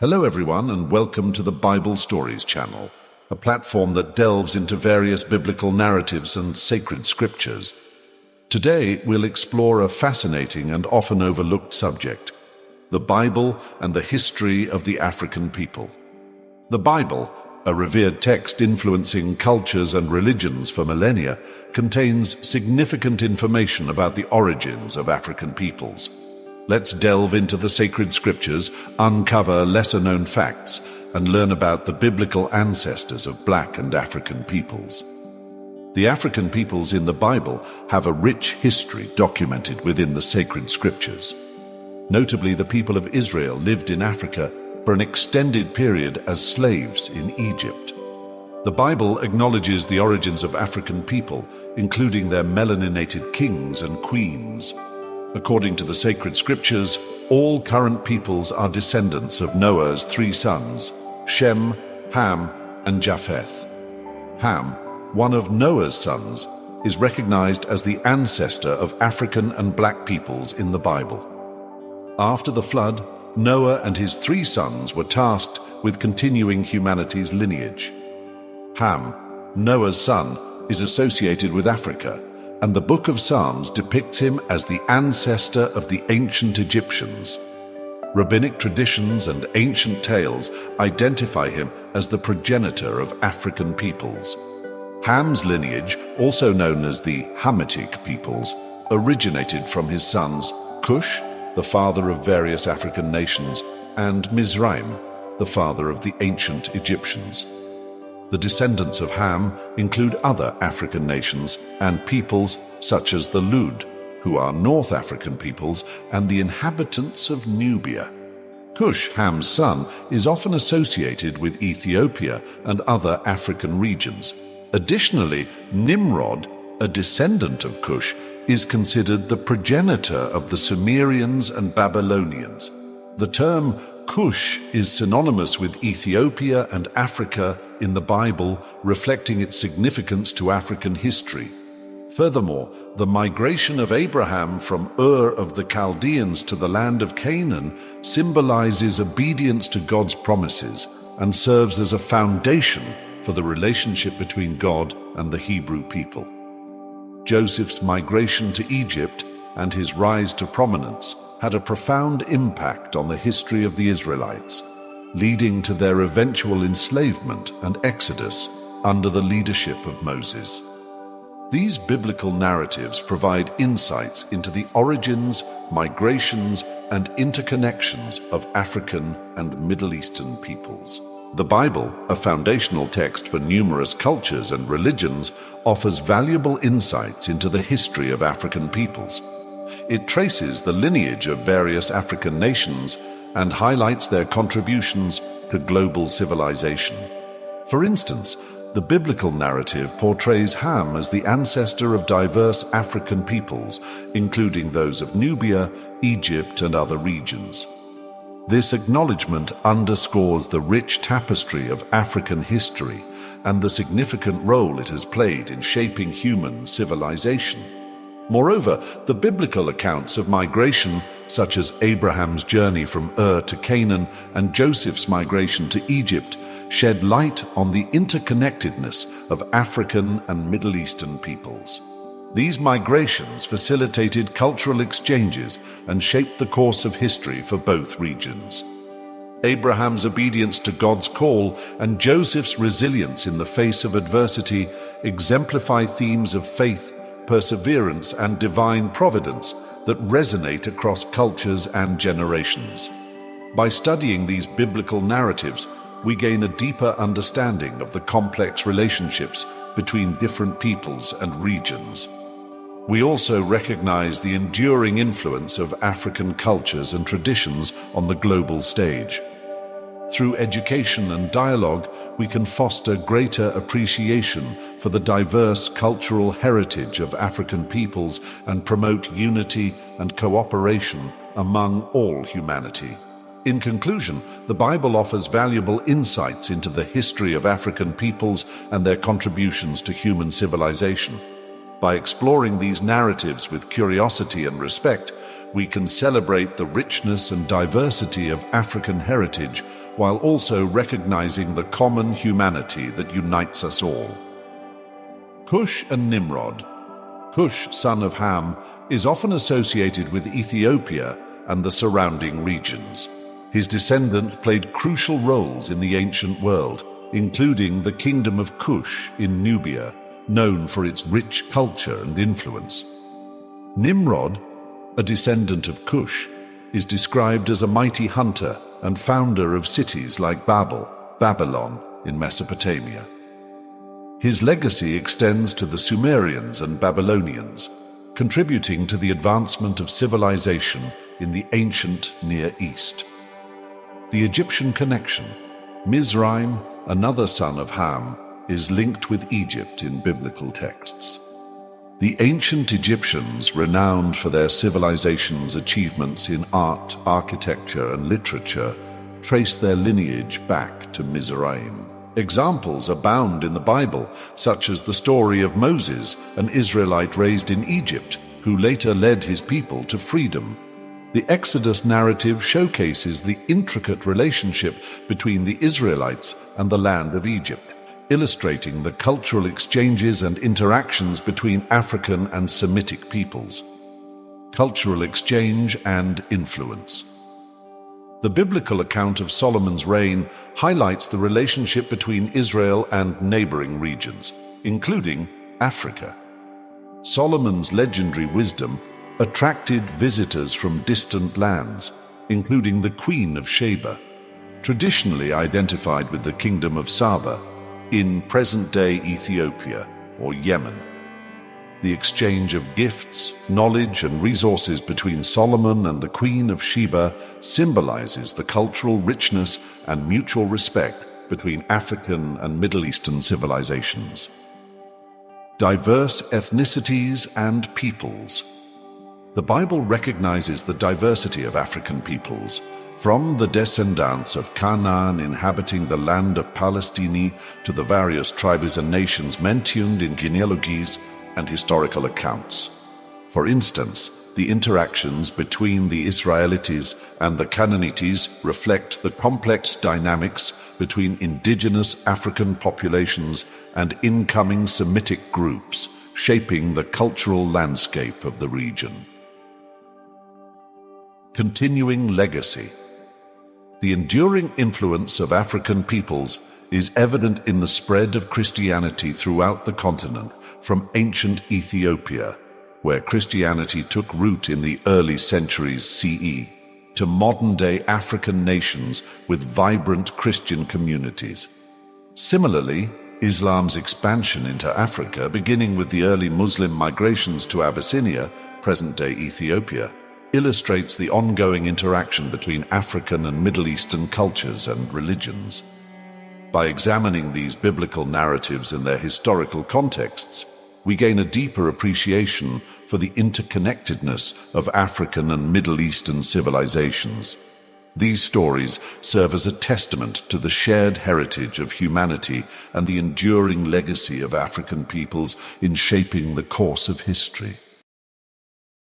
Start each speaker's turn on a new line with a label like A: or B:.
A: Hello everyone, and welcome to the Bible Stories channel, a platform that delves into various biblical narratives and sacred scriptures. Today we'll explore a fascinating and often overlooked subject, the Bible and the history of the African people. The Bible, a revered text influencing cultures and religions for millennia, contains significant information about the origins of African peoples. Let's delve into the sacred scriptures, uncover lesser-known facts, and learn about the biblical ancestors of Black and African peoples. The African peoples in the Bible have a rich history documented within the sacred scriptures. Notably, the people of Israel lived in Africa for an extended period as slaves in Egypt. The Bible acknowledges the origins of African people, including their melaninated kings and queens. According to the sacred scriptures, all current peoples are descendants of Noah's three sons, Shem, Ham, and Japheth. Ham, one of Noah's sons, is recognized as the ancestor of African and Black peoples in the Bible. After the flood, Noah and his three sons were tasked with continuing humanity's lineage. Ham, Noah's son, is associated with Africa, and the Book of Psalms depicts him as the ancestor of the ancient Egyptians. Rabbinic traditions and ancient tales identify him as the progenitor of African peoples. Ham's lineage, also known as the Hamitic peoples, originated from his sons Cush, the father of various African nations, and Mizraim, the father of the ancient Egyptians. The descendants of Ham include other African nations and peoples such as the Lud, who are North African peoples, and the inhabitants of Nubia. Cush, Ham's son, is often associated with Ethiopia and other African regions. Additionally, Nimrod, a descendant of Cush, is considered the progenitor of the Sumerians and Babylonians. The term Cush is synonymous with Ethiopia and Africa in the Bible, reflecting its significance to African history. Furthermore, the migration of Abraham from Ur of the Chaldeans to the land of Canaan symbolizes obedience to God's promises and serves as a foundation for the relationship between God and the Hebrew people. Joseph's migration to Egypt and his rise to prominence had a profound impact on the history of the Israelites, leading to their eventual enslavement and exodus under the leadership of Moses. These biblical narratives provide insights into the origins, migrations, and interconnections of African and Middle Eastern peoples. The Bible, a foundational text for numerous cultures and religions, offers valuable insights into the history of African peoples. It traces the lineage of various African nations and highlights their contributions to global civilization. For instance, the biblical narrative portrays Ham as the ancestor of diverse African peoples, including those of Nubia, Egypt, and other regions. This acknowledgement underscores the rich tapestry of African history and the significant role it has played in shaping human civilization. Moreover, the biblical accounts of migration, such as Abraham's journey from Ur to Canaan and Joseph's migration to Egypt, shed light on the interconnectedness of African and Middle Eastern peoples. These migrations facilitated cultural exchanges and shaped the course of history for both regions. Abraham's obedience to God's call and Joseph's resilience in the face of adversity exemplify themes of faith, perseverance, and divine providence that resonate across cultures and generations. By studying these biblical narratives, we gain a deeper understanding of the complex relationships between different peoples and regions. We also recognize the enduring influence of African cultures and traditions on the global stage. Through education and dialogue, we can foster greater appreciation for the diverse cultural heritage of African peoples and promote unity and cooperation among all humanity. In conclusion, the Bible offers valuable insights into the history of African peoples and their contributions to human civilization. By exploring these narratives with curiosity and respect, we can celebrate the richness and diversity of African heritage while also recognizing the common humanity that unites us all. Cush and Nimrod. Cush, son of Ham, is often associated with Ethiopia and the surrounding regions. His descendants played crucial roles in the ancient world, including the kingdom of Cush in Nubia, known for its rich culture and influence. Nimrod, a descendant of Cush, is described as a mighty hunter and founder of cities like Babylon in Mesopotamia. His legacy extends to the Sumerians and Babylonians, contributing to the advancement of civilization in the ancient Near East. The Egyptian connection. Mizraim, another son of Ham, is linked with Egypt in biblical texts. The ancient Egyptians, renowned for their civilization's achievements in art, architecture, and literature, trace their lineage back to Mizraim. Examples abound in the Bible, such as the story of Moses, an Israelite raised in Egypt, who later led his people to freedom. The Exodus narrative showcases the intricate relationship between the Israelites and the land of Egypt, illustrating the cultural exchanges and interactions between African and Semitic peoples. Cultural exchange and influence. The biblical account of Solomon's reign highlights the relationship between Israel and neighboring regions, including Africa. Solomon's legendary wisdom attracted visitors from distant lands, including the Queen of Sheba, traditionally identified with the Kingdom of Saba in present-day Ethiopia or Yemen. The exchange of gifts, knowledge, and resources between Solomon and the Queen of Sheba symbolizes the cultural richness and mutual respect between African and Middle Eastern civilizations. Diverse ethnicities and peoples. The Bible recognizes the diversity of African peoples, from the descendants of Canaan inhabiting the land of Palestine to the various tribes and nations mentioned in genealogies and historical accounts. For instance, the interactions between the Israelites and the Canaanites reflect the complex dynamics between indigenous African populations and incoming Semitic groups, shaping the cultural landscape of the region. Continuing legacy. The enduring influence of African peoples is evident in the spread of Christianity throughout the continent, from ancient Ethiopia, where Christianity took root in the early centuries CE, to modern-day African nations with vibrant Christian communities. Similarly, Islam's expansion into Africa, beginning with the early Muslim migrations to Abyssinia, present-day Ethiopia, illustrates the ongoing interaction between African and Middle Eastern cultures and religions. By examining these biblical narratives in their historical contexts, we gain a deeper appreciation for the interconnectedness of African and Middle Eastern civilizations. These stories serve as a testament to the shared heritage of humanity and the enduring legacy of African peoples in shaping the course of history.